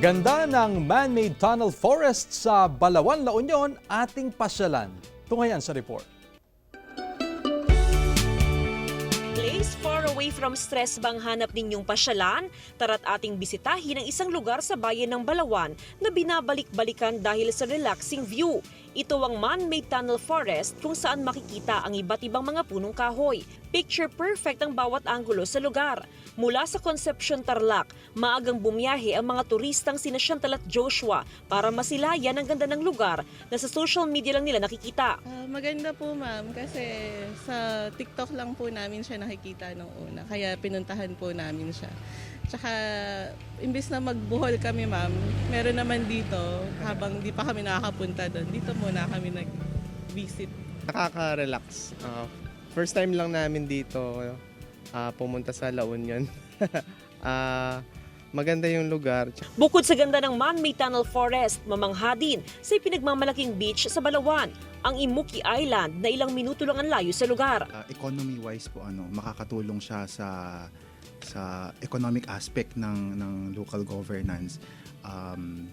Ganda ng man-made tunnel forest sa Balawan, La Union, ating pasyalan. Tunghayan sa report. Place far away from stress bang hanap ninyong pasyalan? Tara't ating bisitahin ang isang lugar sa bayan ng Balawan na binabalik-balikan dahil sa relaxing view. Ito ang man-made tunnel forest kung saan makikita ang iba't ibang mga punong kahoy. Picture perfect ang bawat anggulo sa lugar. Mula sa Concepcion, Tarlac, maagang bumiyahe ang mga turistang sina Chantal at Joshua para masilayan ang ganda ng lugar na sa social media lang nila nakikita. Maganda po ma'am kasi sa TikTok lang po namin siya nakikita nung una kaya pinuntahan po namin siya. Tsaka imbes na magbuhol kami ma'am, meron naman dito habang di pa kami nakakapunta doon. Dito muna kami nag-visit. Nakaka-relax. First time lang namin dito pumunta sa La Union. Maganda yung lugar. Bukod sa ganda ng man-made tunnel forest, mamangha din sa pinagmamalaking beach sa Balawan, ang Imuki Island na ilang minuto lang ang layo sa lugar. Economy-wise po, makakatulong siya sa economic aspect ng local governance.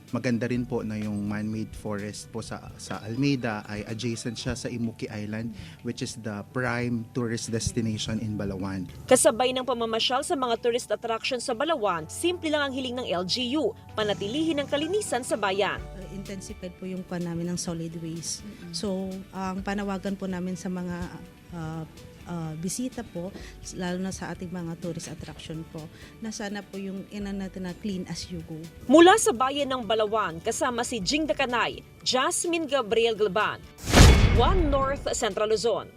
Maganda rin po na yung man-made forest po sa Almeida ay adjacent siya sa Imuki Island, which is the prime tourist destination in Balawan. Kasabay ng pamamasyal sa mga tourist attractions sa Balawan, simple lang ang hiling ng LGU, panatilihin ang kalinisan sa bayan. Intensified po yung namin ng solid waste. So, ang panawagan po namin sa mga bisita po, lalo na sa ating mga tourist attraction po, na sana po yung natin na clean as you go. Mula sa bayan ng Balawan, kasama si Jing Dacanay, Jasmine Gabriel Galban, One North Central Luzon.